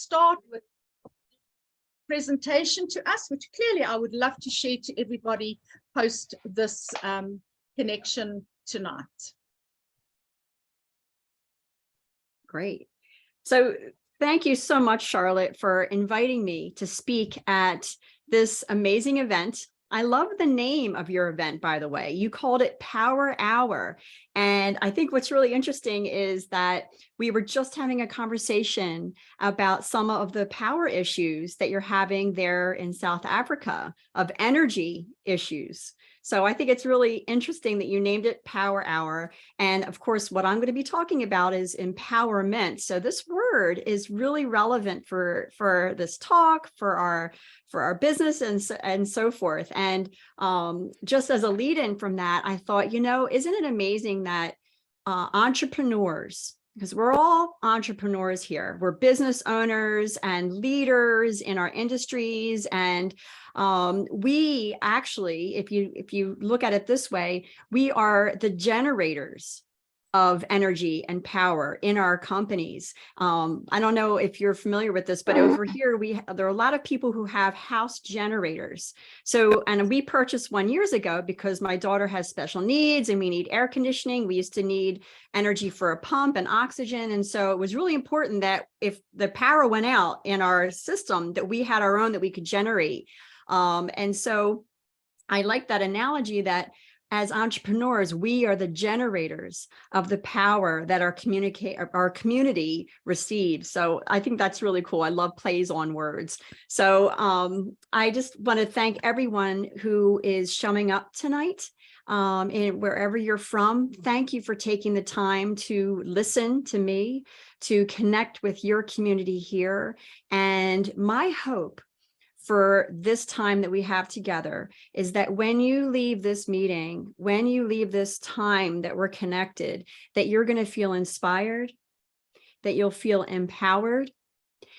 start with a presentation to us, which clearly I would love to share to everybody post this connection tonight. Great. So thank you so much, Charlotte, for inviting me to speak at this amazing event. I love the name of your event, by the way. You called it Power Hour. And I think what's really interesting is that we were just having a conversation about some of the power issues that you're having there in South Africa, of energy issues. So I think it's really interesting that you named it Power Hour. And of course, what I'm going to be talking about is empowerment. So this word is really relevant for this talk, for our business and so forth. And just as a lead in from that, I thought, isn't it amazing that entrepreneurs, because we're all entrepreneurs here, we're business owners and leaders in our industries, and we actually, if you look at it this way, we are the generators of energy and power in our companies. I don't know if you're familiar with this, but over here, there are a lot of people who have house generators. So, and we purchased one years ago because my daughter has special needs and we need air conditioning. We used to need energy for a pump and oxygen. And so it was really important that if the power went out in our system, that we had our own that we could generate. And so I like that analogy that as entrepreneurs, we are the generators of the power that our community receives. So I think that's really cool. I love plays on words. So I just want to thank everyone who is showing up tonight. And wherever you're from, thank you for taking the time to listen to me, to connect with your community here. And my hope for this time that we have together is that when you leave this meeting, when you leave this time that we're connected, that you're going to feel inspired, that you'll feel empowered,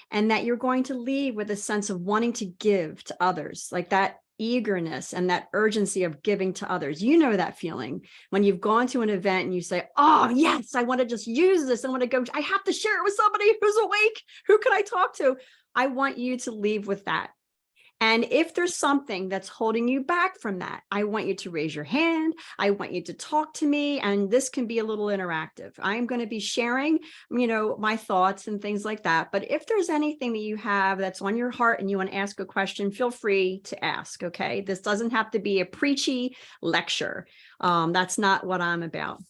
and that you're going to leave with a sense of wanting to give to others, like that eagerness and that urgency of giving to others. You know that feeling when you've gone to an event and you say, oh, yes, I want to just use this. I want to go, I have to share it with somebody who's awake. Who can I talk to? I want you to leave with that. And if there's something that's holding you back from that, I want you to raise your hand. I want you to talk to me. And this can be a little interactive. I'm going to be sharing, my thoughts and things like that. But if there's anything that you have that's on your heart and you want to ask a question, feel free to ask. Okay. This doesn't have to be a preachy lecture. That's not what I'm about.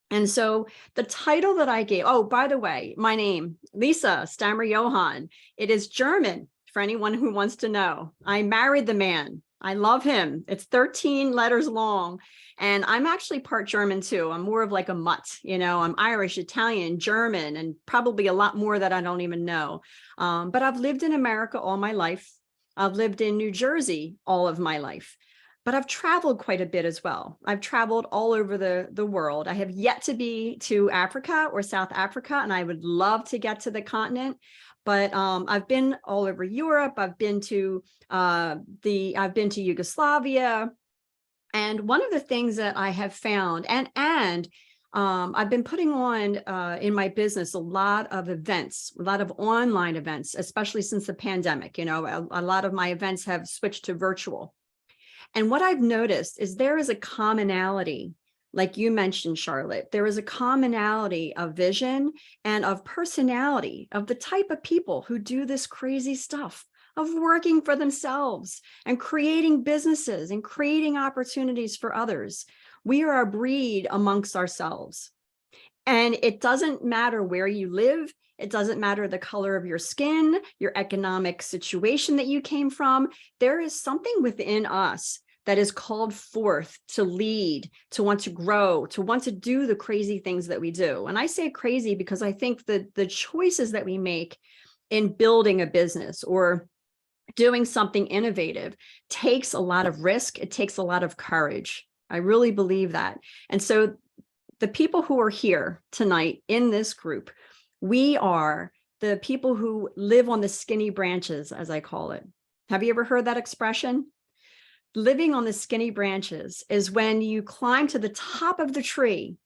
And so the title that I gave, oh, by the way, my name, Lisa Stammer-Johann, it is German. For anyone who wants to know, I married the man. I love him. It's 13 letters long. And I'm actually part German too. I'm more of like a mutt, I'm Irish, Italian, German, and probably a lot more that I don't even know. But I've lived in America all my life. I've lived in New Jersey all of my life. But I've traveled quite a bit as well. I've traveled all over the world. I have yet to be to Africa or South Africa, and I would love to get to the continent. But I've been all over Europe. I've been to Yugoslavia. And one of the things that I have found, and I've been putting on in my business a lot of events, a lot of online events, especially since the pandemic. A lot of my events have switched to virtual. And what I've noticed is there is a commonality. Like you mentioned, Charlotte, there is a commonality of vision and of personality of the type of people who do this crazy stuff of working for themselves and creating businesses and creating opportunities for others. We are a breed amongst ourselves. And it doesn't matter where you live. It doesn't matter the color of your skin, your economic situation that you came from. There is something within us that is called forth to lead, to want to grow, to want to do the crazy things that we do. And I say crazy because I think that the choices that we make in building a business or doing something innovative takes a lot of risk. It takes a lot of courage. I really believe that. And so the people who are here tonight in this group, we are the people who live on the skinny branches, as I call it. Have you ever heard that expression? Living on the skinny branches is when you climb to the top of the tree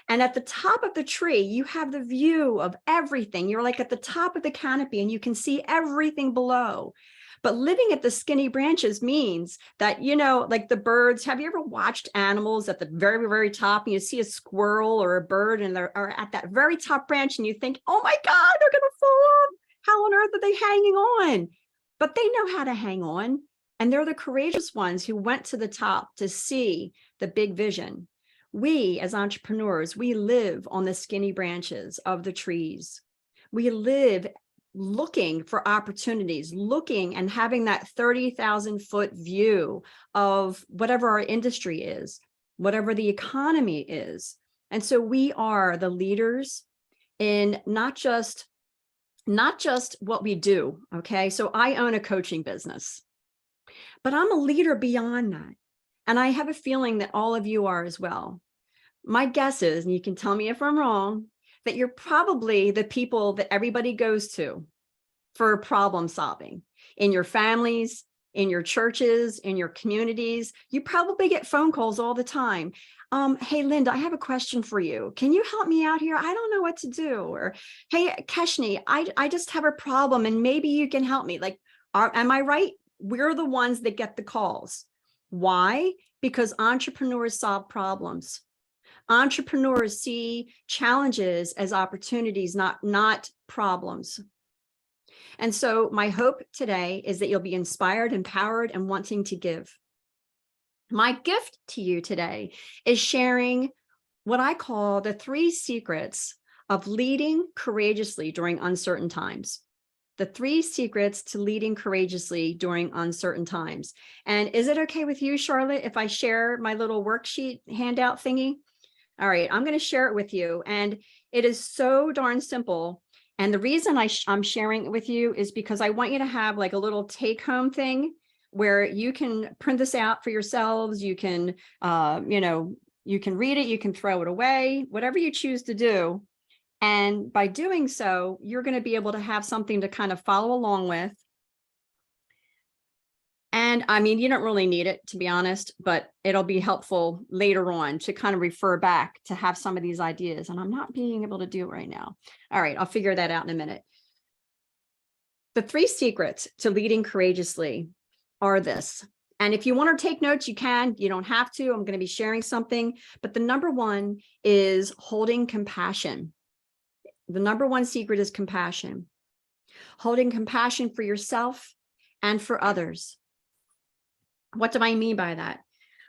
And at the top of the tree, you have the view of everything. You're like at the top of the canopy and you can see everything below. But living at the skinny branches means that, you know, like the birds, have you ever watched animals at the very, very top and you see a squirrel or a bird and they're at that very top branch and you think, oh my God, they're going to fall off. How on earth are they hanging on? But they know how to hang on. And they're the courageous ones who went to the top to see the big vision. We, as entrepreneurs, we live on the skinny branches of the trees. We live looking for opportunities, looking and having that 30,000-foot view of whatever our industry is, whatever the economy is. And so we are the leaders in not just what we do, okay? So I own a coaching business, but I'm a leader beyond that. And I have a feeling that all of you are as well. My guess is, and you can tell me if I'm wrong, that you're probably the people that everybody goes to for problem solving in your families, in your churches, in your communities. You probably get phone calls all the time. Hey, Linda, I have a question for you. Can you help me out here? I don't know what to do. Or, hey, Keshni, I just have a problem and maybe you can help me. Like, am I right? We're the ones that get the calls. Why? Because entrepreneurs solve problems. Entrepreneurs see challenges as opportunities, not problems. And so my hope today is that you'll be inspired, empowered, and wanting to give. My gift to you today is sharing what I call the 3 secrets of leading courageously during uncertain times. The 3 secrets to leading courageously during uncertain times. And is it okay with you, Charlotte, if I share my little worksheet handout thingy? All right, I'm going to share it with you. And it is so darn simple. And the reason I'm sharing it with you is because I want you to have like a little take-home thing where you can print this out for yourselves. You can, you can read it, you can throw it away, whatever you choose to do. And by doing so, you're going to be able to have something to kind of follow along with. And I mean, you don't really need it, to be honest, but it'll be helpful later on to kind of refer back to have some of these ideas. And I'm not being able to do it right now. All right, I'll figure that out in a minute. The 3 secrets to leading courageously are this. And if you want to take notes, you can. You don't have to. I'm going to be sharing something. But the number 1 is holding compassion. The number 1 secret is compassion. Holding compassion for yourself and for others. What do I mean by that?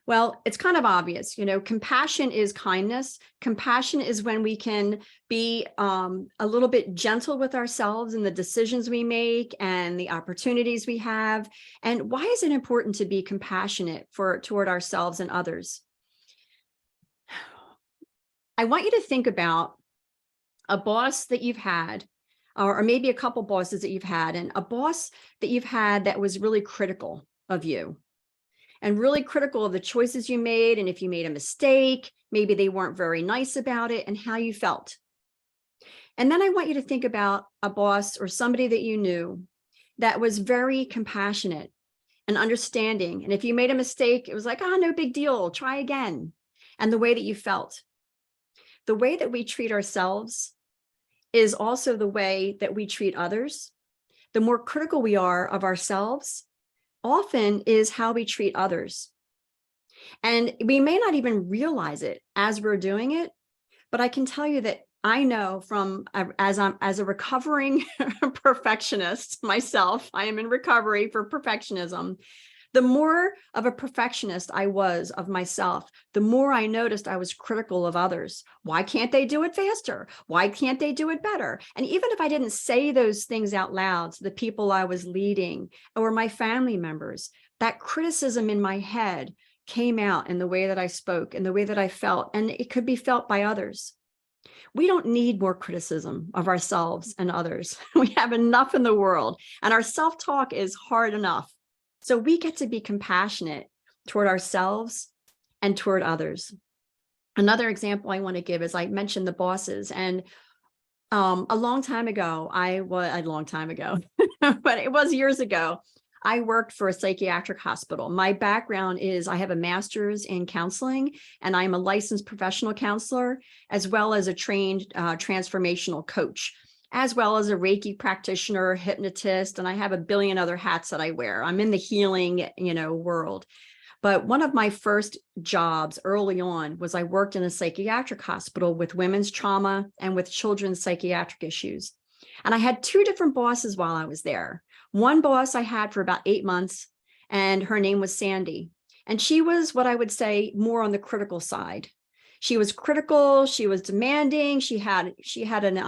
Well, it's kind of obvious, you know, compassion is kindness. Compassion is when we can be a little bit gentle with ourselves in the decisions we make and the opportunities we have. And why is it important to be compassionate toward ourselves and others? I want you to think about a boss that you've had, or maybe a couple bosses that you've had, and a boss that you've had that was really critical of you. And really critical of the choices you made. And if you made a mistake, maybe they weren't very nice about it and how you felt. And then I want you to think about a boss or somebody that you knew that was very compassionate and understanding. And if you made a mistake, it was like, oh, no big deal, try again. And the way that you felt. The way that we treat ourselves is also the way that we treat others. The more critical we are of ourselves, often is how we treat others. And we may not even realize it as we're doing it, but I can tell you that I know from, as a recovering perfectionist myself, I am in recovery for perfectionism. The more of a perfectionist I was of myself, the more I noticed I was critical of others. Why can't they do it faster? Why can't they do it better? And even if I didn't say those things out loud to the people I was leading or my family members, that criticism in my head came out in the way that I spoke and the way that I felt, and it could be felt by others. We don't need more criticism of ourselves and others. We have enough in the world, and our self-talk is hard enough. So we get to be compassionate toward ourselves and toward others. Another example I want to give is I mentioned the bosses, and a long time ago, but it was years ago, I worked for a psychiatric hospital. My background is I have a master's in counseling, and I'm a licensed professional counselor, as well as a trained transformational coach, as well as a Reiki practitioner, hypnotist, and I have a billion other hats that I wear. I'm in the healing, world. But one of my first jobs early on was I worked in a psychiatric hospital with women's trauma and with children's psychiatric issues. And I had two different bosses while I was there. One boss I had for about 8 months, and her name was Sandy. And she was what I would say more on the critical side. She was critical, she was demanding, she had an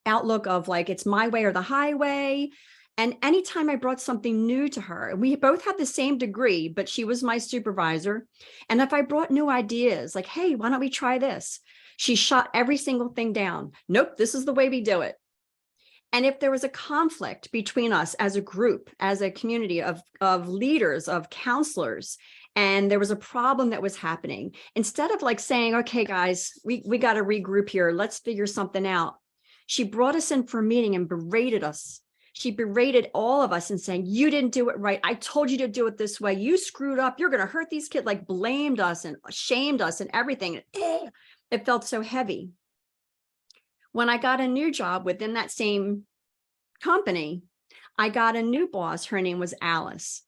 outlook of like, it's my way or the highway. And anytime I brought something new to her, we both had the same degree, but she was my supervisor. And if I brought new ideas, like, hey, why don't we try this? She shot every single thing down. Nope, this is the way we do it. And if there was a conflict between us as a group, as a community of leaders, of counselors, and there was a problem that was happening, instead of like saying, okay, guys, we got to regroup here, let's figure something out, she brought us in for a meeting and berated us. She berated all of us and saying, you didn't do it right. I told you to do it this way. You screwed up. You're going to hurt these kids, like blamed us and shamed us and everything. It felt so heavy. When I got a new job within that same company, I got a new boss. Her name was Alice.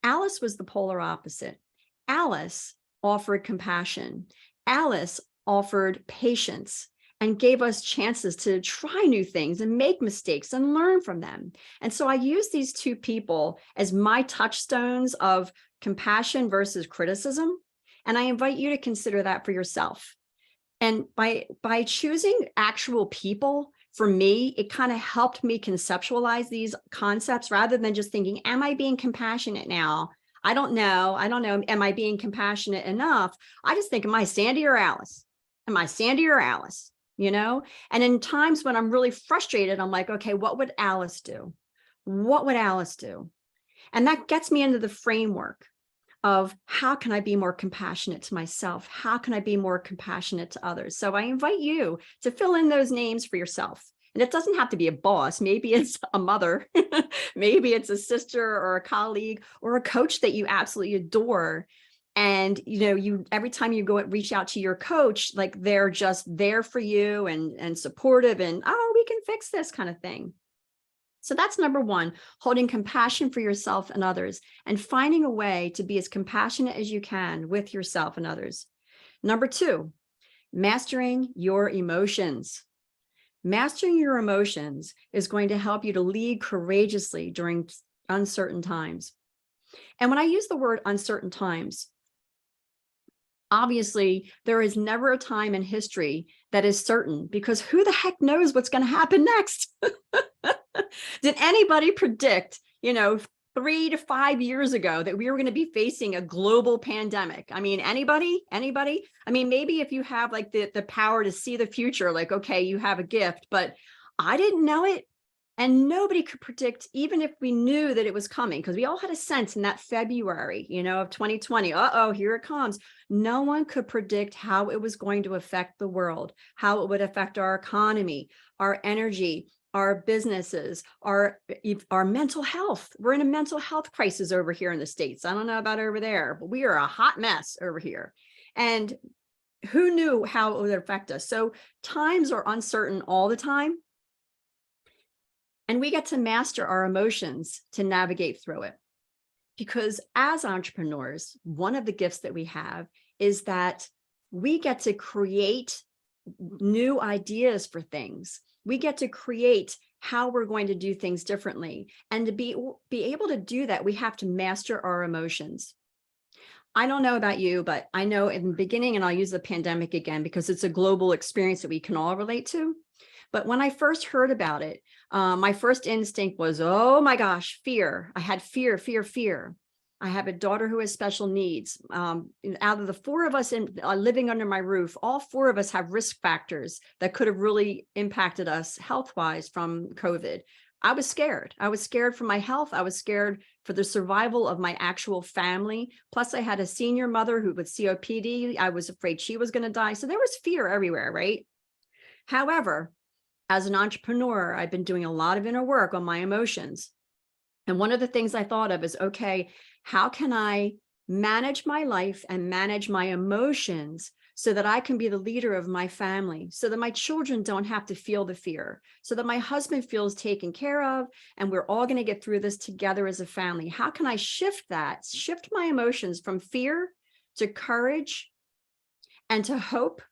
Alice was the polar opposite. Alice offered compassion. Alice offered patience and gave us chances to try new things and make mistakes and learn from them. And so I use these two people as my touchstones of compassion versus criticism. And I invite you to consider that for yourself. And by choosing actual people, for me, it kind of helped me conceptualize these concepts rather than just thinking, am I being compassionate now? I don't know. Am I being compassionate enough? I just think, am I Sandy or Alice? Am I Sandy or Alice? And in times when I'm really frustrated, I'm like, okay, what would Alice do? What would Alice do? And that gets me into the framework of how can I be more compassionate to myself? How can I be more compassionate to others? So I invite you to fill in those names for yourself. And it doesn't have to be a boss. Maybe it's a mother, maybe it's a sister or a colleague or a coach that you absolutely adore. And, you every time you go and reach out to your coach, like they're just there for you and supportive and, oh, we can fix this kind of thing. So that's number one, holding compassion for yourself and others and finding a way to be as compassionate as you can with yourself and others. Number two, mastering your emotions. Mastering your emotions is going to help you to lead courageously during uncertain times. And when I use the word uncertain times, obviously, there is never a time in history that is certain, because who the heck knows what's going to happen next? Did anybody predict, 3 to 5 years ago that we were going to be facing a global pandemic? I mean, anybody? I mean, maybe if you have like the power to see the future, like, okay, you have a gift, but I didn't know it. And nobody could predict, even if we knew that it was coming, because we all had a sense in that February, of 2020, here it comes. No one could predict how it was going to affect the world, how it would affect our economy, our energy, our businesses, our mental health. We're in a mental health crisis over here in the States. I don't know about over there, but we are a hot mess over here. And who knew how it would affect us? So times are uncertain all the time. And we get to master our emotions to navigate through it. Because as entrepreneurs, one of the gifts that we have is that we get to create new ideas for things. We get to create how we're going to do things differently. And to be able to do that, we have to master our emotions. I don't know about you, but I know in the beginning, and I'll use the pandemic again because it's a global experience that we can all relate to. But when I first heard about it, my first instinct was, oh my gosh, fear. I had fear. I have a daughter who has special needs. Out of the four of us living under my roof, all four of us have risk factors that could have really impacted us health-wise from COVID. I was scared. I was scared for my health. I was scared for the survival of my actual family. Plus, I had a senior mother who with COPD. I was afraid she was going to die. So there was fear everywhere, right? However, as an entrepreneur, I've been doing a lot of inner work on my emotions. And one of the things I thought of is, okay, how can I manage my life and manage my emotions so that I can be the leader of my family, so that my children don't have to feel the fear, so that my husband feels taken care of, and we're all going to get through this together as a family? How can I shift my emotions from fear to courage and to hope?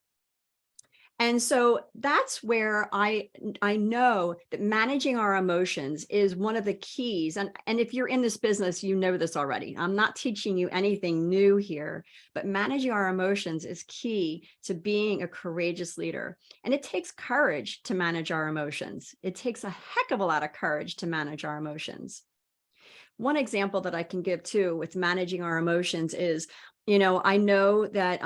And so that's where I know that managing our emotions is one of the keys. And if you're in this business, you know this already. I'm not teaching you anything new here, but managing our emotions is key to being a courageous leader. And it takes courage to manage our emotions. It takes a heck of a lot of courage to manage our emotions. One example that I can give too with managing our emotions is, I know that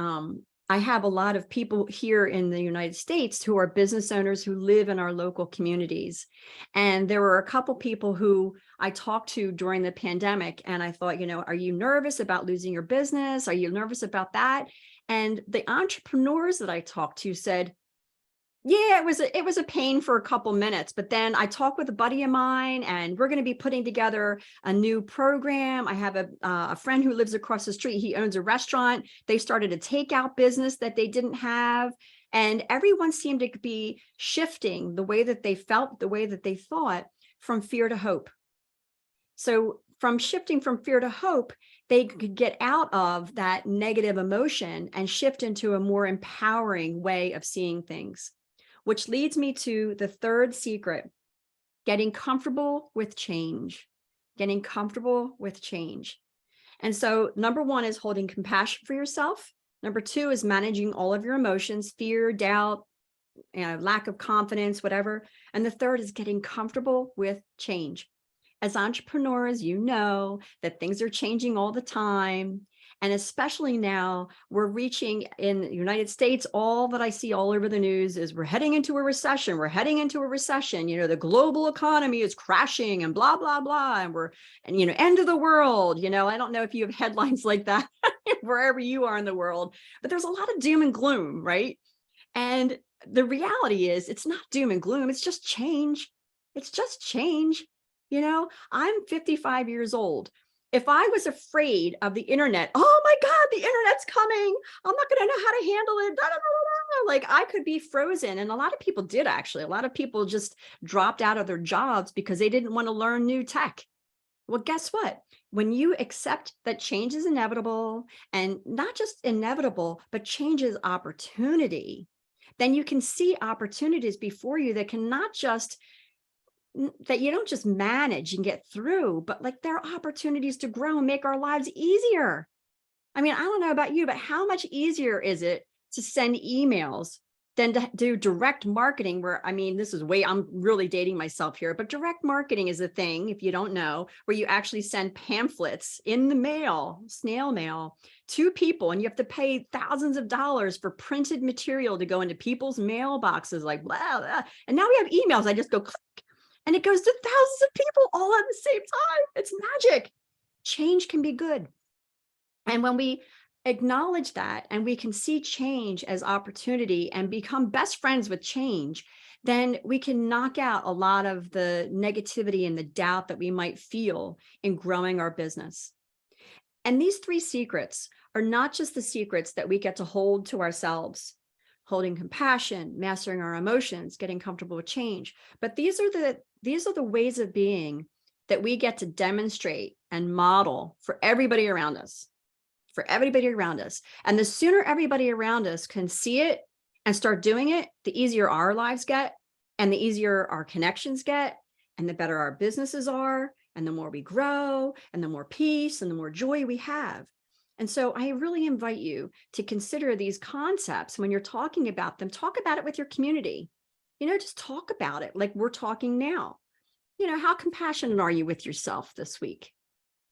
I have a lot of people here in the United States who are business owners who live in our local communities. And there were a couple people who I talked to during the pandemic, and I thought, are you nervous about losing your business? Are you nervous about that? And the entrepreneurs that I talked to said, yeah, it was a pain for a couple minutes, but then I talked with a buddy of mine, and we're going to be putting together a new program. I have a friend who lives across the street. He owns a restaurant. They started a takeout business that they didn't have, and everyone seemed to be shifting the way that they felt, the way that they thought, from fear to hope. So from shifting from fear to hope, they could get out of that negative emotion and shift into a more empowering way of seeing things. Which leads me to the third secret, getting comfortable with change, getting comfortable with change. And so number one is holding compassion for yourself. Number two is managing all of your emotions, fear, doubt, lack of confidence, whatever. And the third is getting comfortable with change. As entrepreneurs, you know that things are changing all the time. And especially now, we're reaching in the United States, all that I see all over the news is we're heading into a recession. We're heading into a recession. The global economy is crashing and blah, blah, blah. And end of the world. I don't know if you have headlines like that wherever you are in the world, but there's a lot of doom and gloom, right? And the reality is it's not doom and gloom. It's just change. It's just change. I'm 55 years old. If I was afraid of the internet, oh my God, the internet's coming, I'm not going to know how to handle it. Like I could be frozen. And a lot of people did, actually. A lot of people just dropped out of their jobs because they didn't want to learn new tech. Well, guess what? When you accept that change is inevitable, and not just inevitable, but change is opportunity, then you can see opportunities before you that you don't just manage and get through, but like there are opportunities to grow and make our lives easier. I mean, I don't know about you, but how much easier is it to send emails than to do direct marketing where, I'm really dating myself here, but direct marketing is a thing, if you don't know, where you actually send pamphlets in the mail, snail mail, to people, and you have to pay thousands of dollars for printed material to go into people's mailboxes, like blah, blah. And now we have emails. I just go click, and it goes to thousands of people all at the same time. It's magic. Change can be good. And when we acknowledge that and we can see change as opportunity and become best friends with change, then we can knock out a lot of the negativity and the doubt that we might feel in growing our business. And these three secrets are not just the secrets that we get to hold to ourselves: holding compassion, mastering our emotions, getting comfortable with change. But these are the ways of being that we get to demonstrate and model for everybody around us, And the sooner everybody around us can see it and start doing it, the easier our lives get, and the easier our connections get, and the better our businesses are, and the more we grow, and the more peace and the more joy we have. And so I really invite you to consider these concepts when you're talking about them. Talk about it with your community. Just talk about it like we're talking now. How compassionate are you with yourself this week?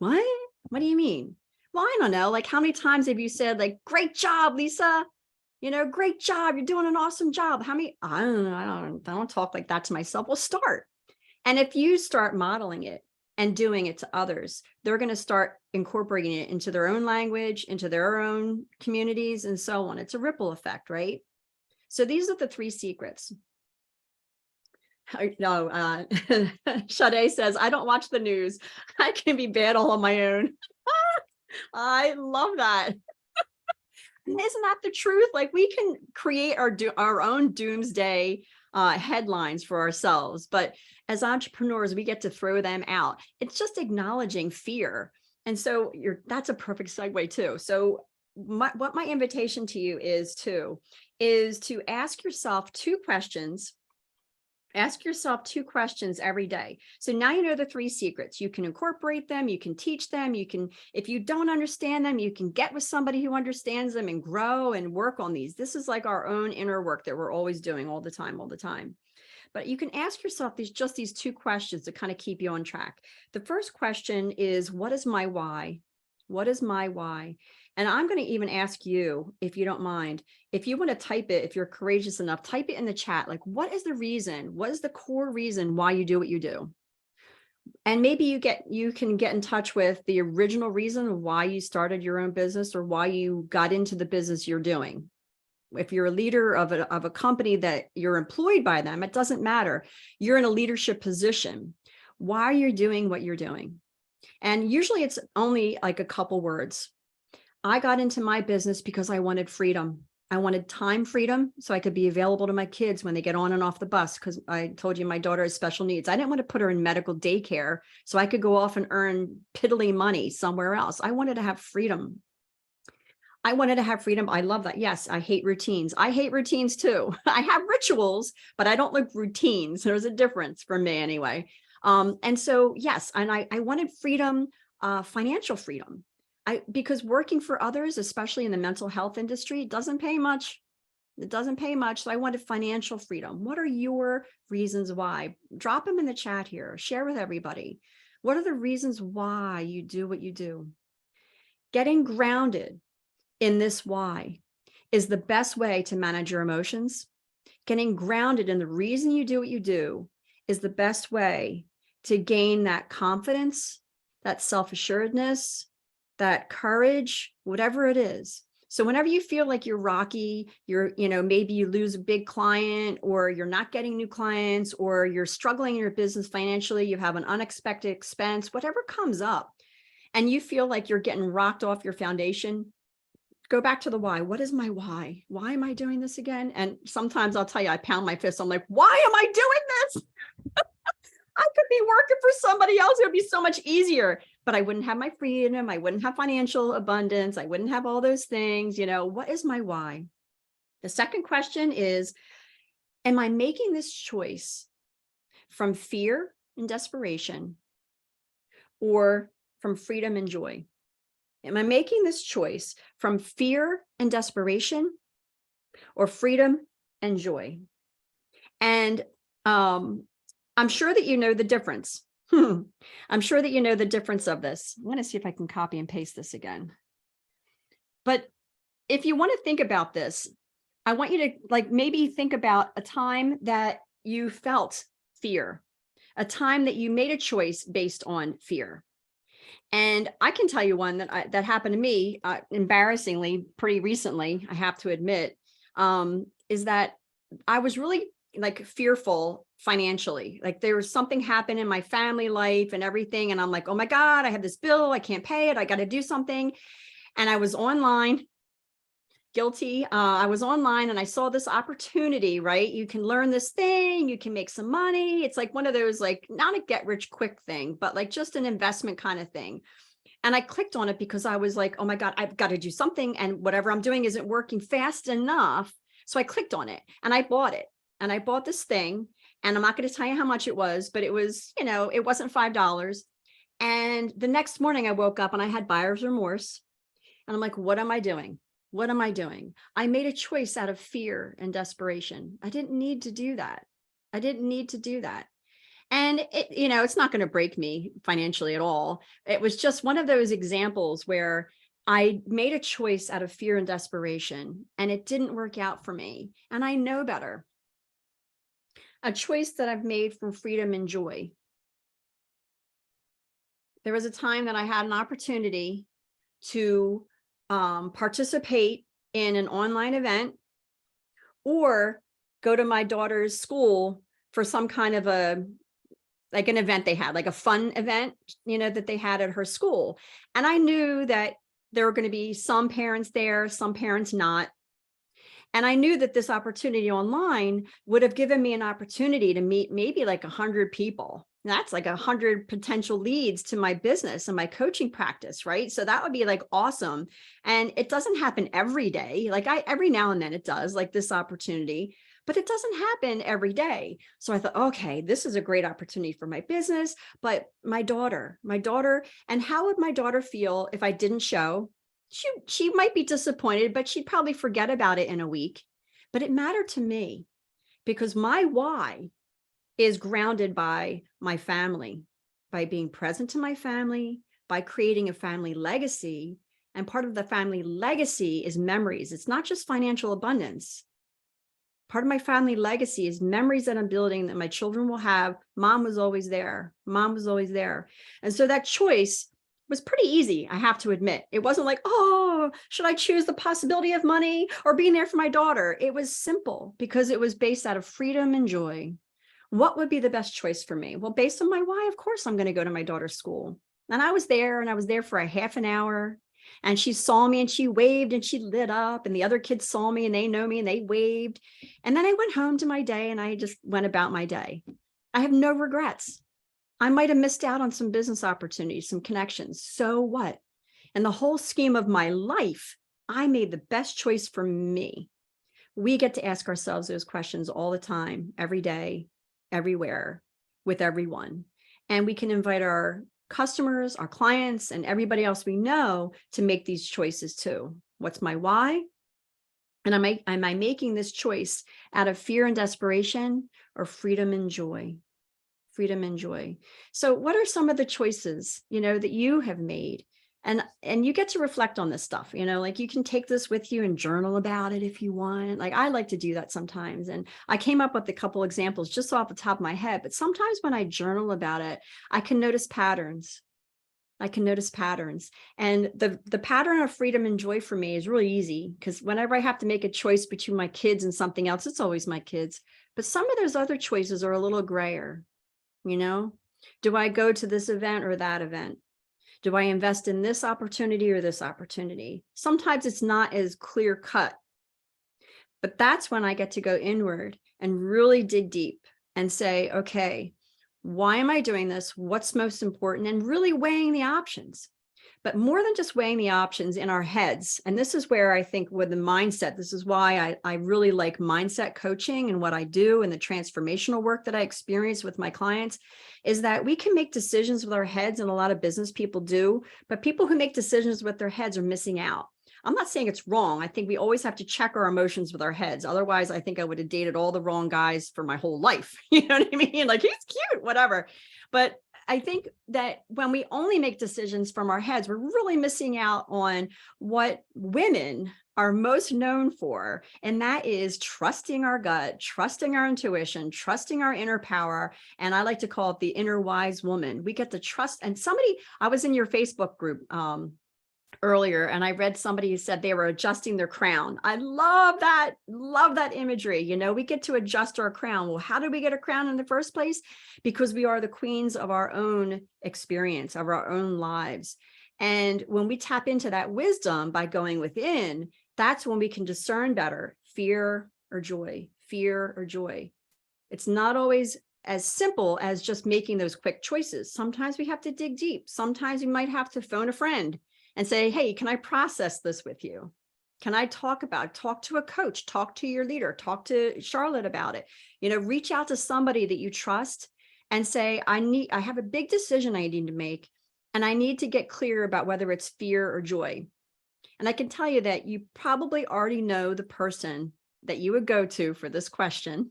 What? What do you mean? Well, I don't know. Like, how many times have you said, like, great job, Lisa? Great job. You're doing an awesome job. How many? I don't know. I don't talk like that to myself. Well, start. And if you start modeling it and doing it to others, they're going to start incorporating it into their own language, into their own communities, and so on. It's a ripple effect, right? So these are the three secrets. No, Sade says, I don't watch the news. I can be bad all on my own. I love that. Isn't that the truth? Like we can create our own doomsday headlines for ourselves, but as entrepreneurs, we get to throw them out. It's just acknowledging fear. And so that's a perfect segue too. So what my invitation to you is to ask yourself two questions. Ask yourself two questions every day. So now you know the 3 secrets. You can incorporate them. You can teach them. You can, if you don't understand them, you can get with somebody who understands them and grow and work on these. This is like our own inner work that we're always doing all the time. But you can ask yourself these 2 questions to kind of keep you on track. The first question is, what is my why? What is my why? And I'm going to even ask you, if you don't mind, if you want to type it, if you're courageous enough, type it in the chat. Like, what is the reason? What is the core reason why you do what you do? And maybe you can get in touch with the original reason why you started your own business or why you got into the business you're doing. If you're a leader of a company that you're employed by them, it doesn't matter. You're in a leadership position. Why are you doing what you're doing? And usually it's only like a couple words. I got into my business because I wanted freedom. I wanted time freedom so I could be available to my kids when they get on and off the bus, because I told you my daughter has special needs. I didn't want to put her in medical daycare so I could go off and earn piddly money somewhere else. I wanted to have freedom. I love that. Yes, I hate routines. I hate routines too. I have rituals, but I don't like routines. There's a difference for me anyway. And so, yes, and I wanted freedom, financial freedom. Because working for others, especially in the mental health industry, doesn't pay much. It doesn't pay much. So I wanted financial freedom. What are your reasons why? Drop them in the chat here. Share with everybody. What are the reasons why you do what you do? Getting grounded in this why is the best way to manage your emotions. Getting grounded in the reason you do what you do is the best way to gain that confidence, that self-assuredness, that courage, whatever it is. So whenever you feel like you're rocky, maybe you lose a big client, or you're not getting new clients, or you're struggling in your business financially, you have an unexpected expense, whatever comes up, and you feel like you're getting rocked off your foundation, go back to the why. What is my why? Why am I doing this again? And sometimes I'll tell you, I pound my fist. I'm like, why am I doing this? I could be working for somebody else. It would be so much easier, but I wouldn't have my freedom. I wouldn't have financial abundance. I wouldn't have all those things. What is my why? The second question is, am I making this choice from fear and desperation, or from freedom and joy? Am I making this choice from fear and desperation, or freedom and joy? And I'm sure that you know the difference. I'm sure that you know the difference of this. I'm going to see if I can copy and paste this again. But if you want to think about this, I want you to maybe think about a time that you felt fear, a time that you made a choice based on fear. And I can tell you one that happened to me, embarrassingly, pretty recently, I have to admit, is that I was really fearful financially. There was something happened in my family life and everything. And I'm like, oh my God, I have this bill. I can't pay it. I got to do something. And I was online, guilty. I was online and I saw this opportunity, right? You can learn this thing. You can make some money. It's like one of those, not a get rich quick thing, but just an investment kind of thing. And I clicked on it because I was like, oh my God, I've got to do something. And whatever I'm doing isn't working fast enough. So I clicked on it and I bought it. And I bought this thing, and I'm not going to tell you how much it was, but it was, it wasn't $5. And the next morning I woke up and I had buyer's remorse. And I'm like, what am I doing? What am I doing? I made a choice out of fear and desperation. I didn't need to do that. I didn't need to do that. And it's not going to break me financially at all. It was just one of those examples where I made a choice out of fear and desperation, and it didn't work out for me. And I know better. A choice that I've made from freedom and joy. There was a time that I had an opportunity to participate in an online event or go to my daughter's school for some kind of like an event they had, like a fun event, that they had at her school. And I knew that there were going to be some parents there, some parents not. And I knew that this opportunity online would have given me an opportunity to meet maybe like 100 people. That's like 100 potential leads to my business and my coaching practice, right? So that would be like awesome. And it doesn't happen every day. Like every now and then it does, like this opportunity, but it doesn't happen every day. So I thought, okay, this is a great opportunity for my business, but my daughter, and how would my daughter feel if I didn't show? She might be disappointed, but she'd probably forget about it in a week. But it mattered to me because my why is grounded by my family, by being present to my family, by creating a family legacy. And part of the family legacy is memories. It's not just financial abundance. Part of my family legacy is memories that I'm building that my children will have. Mom was always there. Mom was always there. And so that choice was pretty easy, I have to admit. It wasn't like, oh, should I choose the possibility of money or being there for my daughter? It was simple because it was based out of freedom and joy. What would be the best choice for me? Well, based on my why, of course, I'm going to go to my daughter's school. And I was there for a half an hour. And she saw me and she waved and she lit up. And the other kids saw me and they know me and they waved. And then I went home to my day and I just went about my day. I have no regrets. I might have missed out on some business opportunities, some connections. So what? In the whole scheme of my life, I made the best choice for me. We get to ask ourselves those questions all the time, every day, everywhere, with everyone. And we can invite our customers, our clients, and everybody else we know to make these choices too. What's my why? And am I making this choice out of fear and desperation or freedom and joy? Freedom and joy. So what are some of the choices, that you have made? And you get to reflect on this stuff, like you can take this with you and journal about it if you want. Like I like to do that sometimes. And I came up with a couple examples just off the top of my head, but sometimes when I journal about it, I can notice patterns. And the pattern of freedom and joy for me is really easy because whenever I have to make a choice between my kids and something else, it's always my kids. But some of those other choices are a little grayer. Do I go to this event or that event? Do I invest in this opportunity or this opportunity? Sometimes it's not as clear cut, but that's when I get to go inward and really dig deep and say, okay, why am I doing this? What's most important? And really weighing the options. But more than just weighing the options in our heads. And this is where I think with the mindset, this is why I really like mindset coaching and what I do and the transformational work that I experience with my clients is that we can make decisions with our heads, and a lot of business people do, but people who make decisions with their heads are missing out. I'm not saying it's wrong. I think we always have to check our emotions with our heads. Otherwise, I think I would have dated all the wrong guys for my whole life. You know what I mean? Like, he's cute, whatever. But I think that when we only make decisions from our heads, we're really missing out on what women are most known for. And that is trusting our gut, trusting our intuition, trusting our inner power. And I like to call it the inner wise woman. We get to trust. And I was in your Facebook group earlier, and I read somebody who said they were adjusting their crown. I love that imagery. We get to adjust our crown. Well, how did we get a crown in the first place? Because we are the queens of our own experience, of our own lives. And when we tap into that wisdom by going within, that's when we can discern better, fear or joy. It's not always as simple as just making those quick choices. Sometimes we have to dig deep. Sometimes we might have to phone a friend and say, hey, can I process this with you? Can I talk to a coach, talk to your leader, talk to Charlotte about it, reach out to somebody that you trust and say, I have a big decision I need to make, and I need to get clear about whether it's fear or joy. And I can tell you that you probably already know the person that you would go to for this question.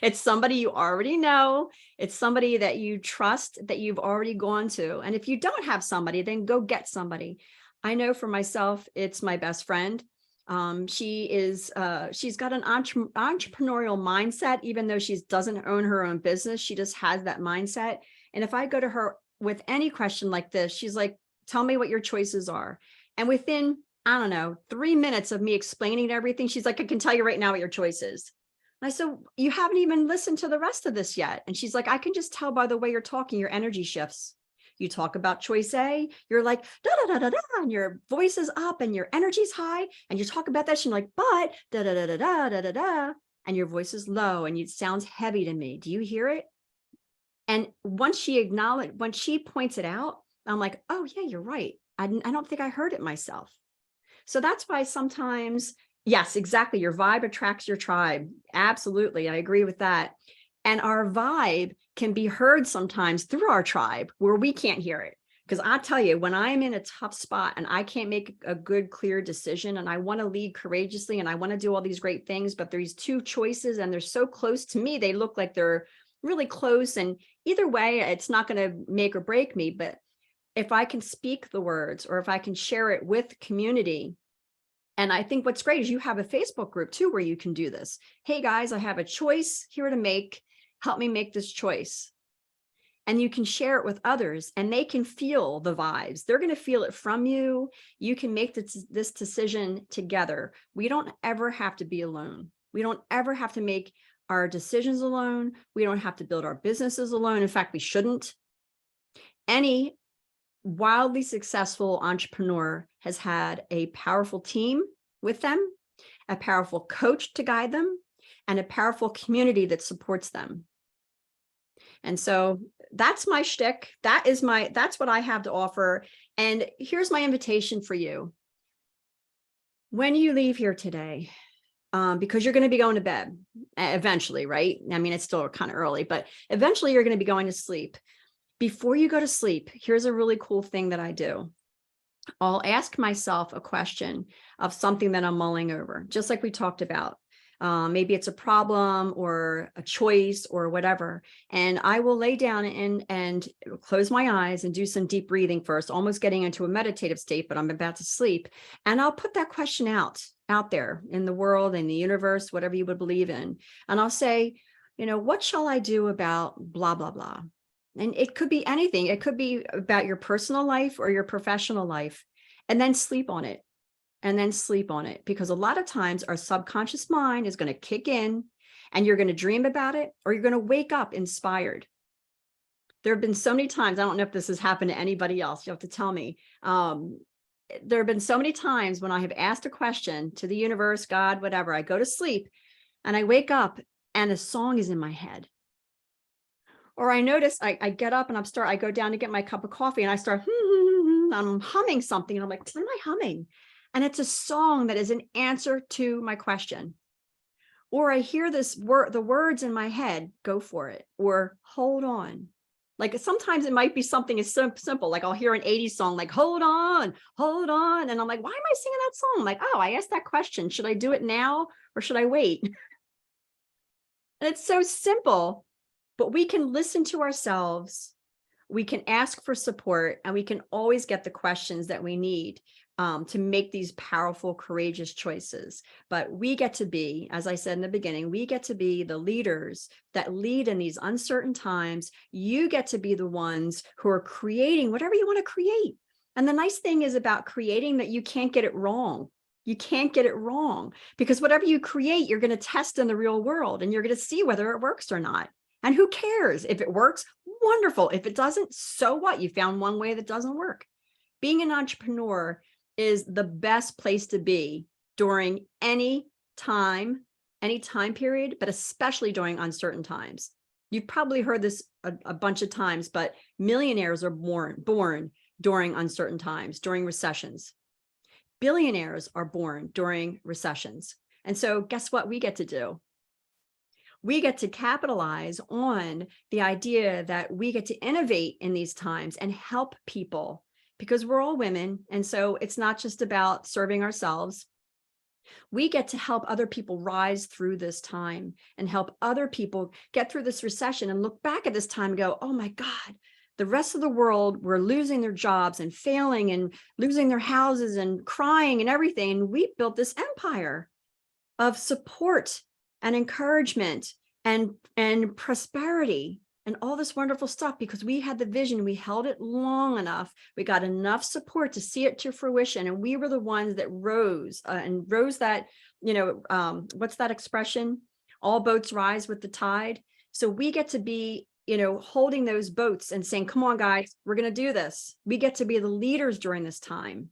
It's somebody you already know. It's somebody that you trust, that you've already gone to. And if you don't have somebody, then go get somebody. I know for myself, it's my best friend. She's got an entrepreneurial mindset, even though she doesn't own her own business. She just has that mindset. And if I go to her with any question like this, she's like, tell me what your choices are. And within, I don't know, 3 minutes of me explaining everything, she's like, I can tell you right now what your choice is. I said, you haven't even listened to the rest of this yet. And she's like, I can just tell by the way you're talking, your energy shifts. You talk about choice A, you're like, da, da, da, da, da, and your voice is up and your energy's high. And you talk about that, she's like, but da, da, da, da, da, da, da, da, and your voice is low and it sounds heavy to me. Do you hear it? And once she points it out, I'm like, oh yeah, you're right. I don't think I heard it myself. So that's why sometimes, yes, exactly. Your vibe attracts your tribe. Absolutely. I agree with that. And our vibe can be heard sometimes through our tribe where we can't hear it. Because I tell you, when I'm in a tough spot and I can't make a good, clear decision and I want to lead courageously and I want to do all these great things, but there's two choices and they're so close to me, they look like they're really close. And either way, it's not going to make or break me. But if I can speak the words or if I can share it with community, and I think what's great is you have a Facebook group too, where you can do this. Hey guys, I have a choice here to make. Help me make this choice. And you can share it with others and they can feel the vibes. They're going to feel it from you. You can make this decision together. We don't ever have to be alone. We don't ever have to make our decisions alone. We don't have to build our businesses alone. In fact, we shouldn't. Any wildly successful entrepreneur has had a powerful team with them, a powerful coach to guide them, and a powerful community that supports them. And so that's my shtick. That's what I have to offer. And here's my invitation for you. When you leave here today, because you're going to be going to bed eventually, right? I mean, it's still kind of early, but eventually you're going to be going to sleep. Before you go to sleep, here's a really cool thing that I do. I'll ask myself a question of something that I'm mulling over, just like we talked about. Maybe it's a problem or a choice or whatever. And I will lay down and close my eyes and do some deep breathing first, almost getting into a meditative state, but I'm about to sleep. And I'll put that question out there in the world, in the universe, whatever you would believe in. And I'll say, what shall I do about blah, blah, blah? And it could be anything. It could be about your personal life or your professional life, and then sleep on it. And then sleep on it, because a lot of times our subconscious mind is going to kick in and you're going to dream about it, or you're going to wake up inspired. There have been so many times, I don't know if this has happened to anybody else, you have to tell me. There have been so many times when I have asked a question to the universe, God, whatever, I go to sleep and I wake up and a song is in my head. Or I notice I get up and I go down to get my cup of coffee and I start, I'm humming something. And I'm like, what am I humming? And it's a song that is an answer to my question. Or I hear the words in my head, go for it, or hold on. Like sometimes it might be something as simple, like I'll hear an 80s song, like hold on. And I'm like, why am I singing that song? I'm like, oh, I asked that question. Should I do it now or should I wait? And it's so simple, but we can listen to ourselves. We can ask for support, and we can always get the questions that we need to make these powerful, courageous choices. But we get to be, as I said in the beginning, we get to be the leaders that lead in these uncertain times. You get to be the ones who are creating whatever you want to create. And the nice thing is about creating that you can't get it wrong. You can't get it wrong, because whatever you create, you're going to test in the real world and you're going to see whether it works or not. And who cares? If it works, wonderful. If it doesn't, so what? You found one way that doesn't work. Being an entrepreneur is the best place to be during any time period, but especially during uncertain times. You've probably heard this a bunch of times, but millionaires are born during uncertain times, during recessions. Billionaires are born during recessions. And so guess what we get to do? We get to capitalize on the idea that we get to innovate in these times and help people, because we're all women. And so it's not just about serving ourselves. We get to help other people rise through this time and help other people get through this recession and look back at this time and go, oh my God, the rest of the world were losing their jobs and failing and losing their houses and crying and everything. And we built this empire of support and encouragement and prosperity and all this wonderful stuff, because we had the vision, we held it long enough, we got enough support to see it to fruition, and we were the ones that rose that, what's that expression? all boats rise with the tide. So we get to be, holding those boats and saying, come on, guys, we're going to do this. We get to be the leaders during this time,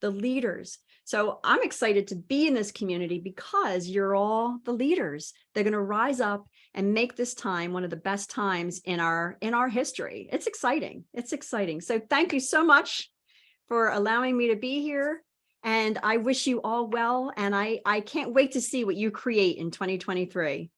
the leaders. So I'm excited to be in this community because you're all the leaders. They're going to rise up and make this time one of the best times in our history. It's exciting. It's exciting. So thank you so much for allowing me to be here. And I wish you all well. And I can't wait to see what you create in 2023.